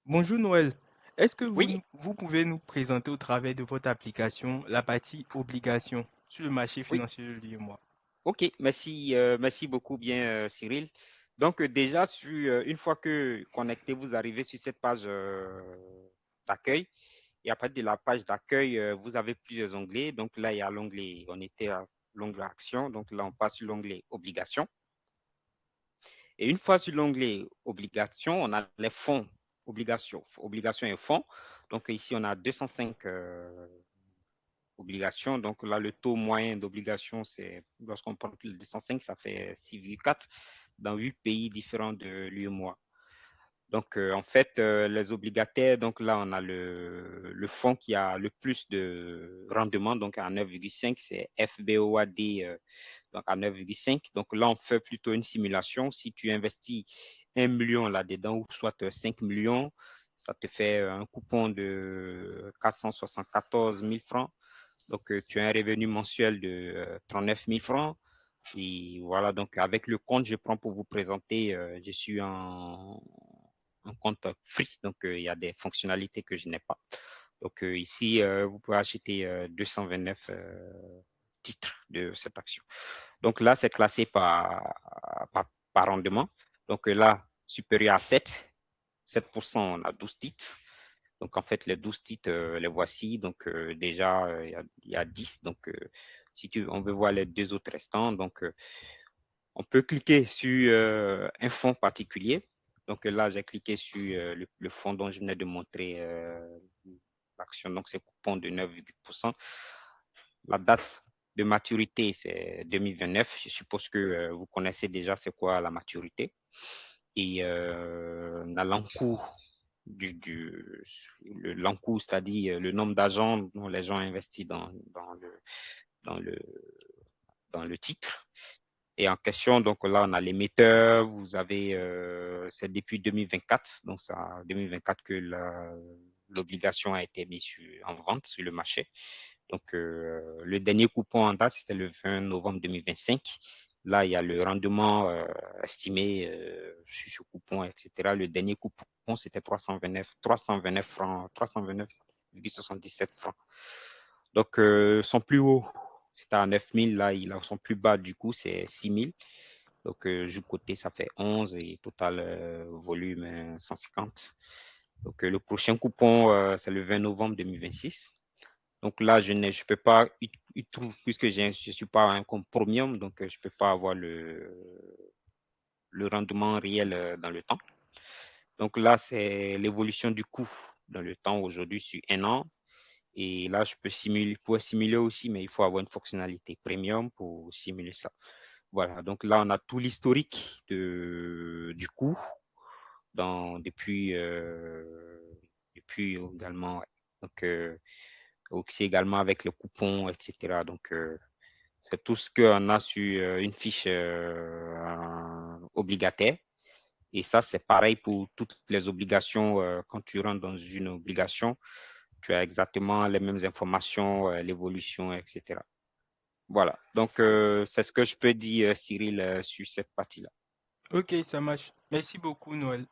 Bonjour Noël. Est-ce que Oui, vous pouvez nous présenter au travers de votre application la partie obligations sur le marché oui, financier de l'UEMOA? ok, merci beaucoup bien Cyril. Donc déjà, une fois que connecté, vous arrivez sur cette page d'accueil. Et à partir de la page d'accueil, vous avez plusieurs onglets. Donc là, il y a l'onglet, on était à l'onglet action. Donc là, on passe sur l'onglet obligations. Et une fois sur l'onglet obligations, on a les fonds, obligations et fonds. Donc ici, on a 205 obligations. Donc là, le taux moyen d'obligation, c'est lorsqu'on prend le 205, ça fait 6,4 dans 8 pays différents de l'UEMOA. Donc, en fait, les obligataires, donc là, on a le fonds qui a le plus de rendement, donc à 9,5, c'est FBOAD, donc à 9,5. Donc là, on fait plutôt une simulation. Si tu investis 1 million là-dedans, ou soit 5 millions, ça te fait un coupon de 474 000 francs. Donc, tu as un revenu mensuel de 39 000 francs. Et voilà, donc avec le compte, je prends pour vous présenter, je suis un compte free, donc il y a des fonctionnalités que je n'ai pas. Donc ici, vous pouvez acheter 229 titres de cette action. Donc là, c'est classé par rendement. Donc là, supérieur à 7%, on a 12 titres. Donc, en fait, les 12 titres, les voici. Donc, déjà, il y a 10. Donc, si on veut voir les deux autres restants, donc, on peut cliquer sur un fonds particulier. Donc, là, j'ai cliqué sur le fonds dont je venais de montrer l'action. Donc, c'est coupon de 9,8%. La date de maturité, c'est 2029. Je suppose que vous connaissez déjà c'est quoi la maturité. Et l'encours l'encours, c'est-à-dire le nombre d'agents dont les gens investissent dans le, dans le titre. Et en question, donc là, on a l'émetteur, vous avez, c'est depuis 2024, donc c'est en 2024 que l'obligation a été mise en vente sur le marché. Donc, le dernier coupon en date, c'était le 20 novembre 2025. Là, il y a le rendement estimé sur ce coupon, etc. Le dernier coupon, c'était 329 francs, 329,77 francs. Donc, son plus haut, c'était à 9 000. Là, son plus bas, du coup, c'est 6 000. Donc, du côté, ça fait 11 et total volume 150. Donc, le prochain coupon, c'est le 20 novembre 2026. Donc là, je ne peux pas, puisque je ne suis pas un compte premium, donc je ne peux pas avoir le rendement réel dans le temps. Donc là, c'est l'évolution du coût dans le temps aujourd'hui sur un an. Et là, je peux pouvoir simuler aussi, mais il faut avoir une fonctionnalité premium pour simuler ça. Voilà, donc là, on a tout l'historique du coût depuis également. Ouais. Donc, aussi également avec le coupon, etc. Donc, c'est tout ce qu'on a sur une fiche obligataire. Et ça, c'est pareil pour toutes les obligations. Quand tu rentres dans une obligation, tu as exactement les mêmes informations, l'évolution, etc. Voilà. Donc, c'est ce que je peux dire, Cyril, sur cette partie-là. Ok, ça marche. Merci beaucoup Noël.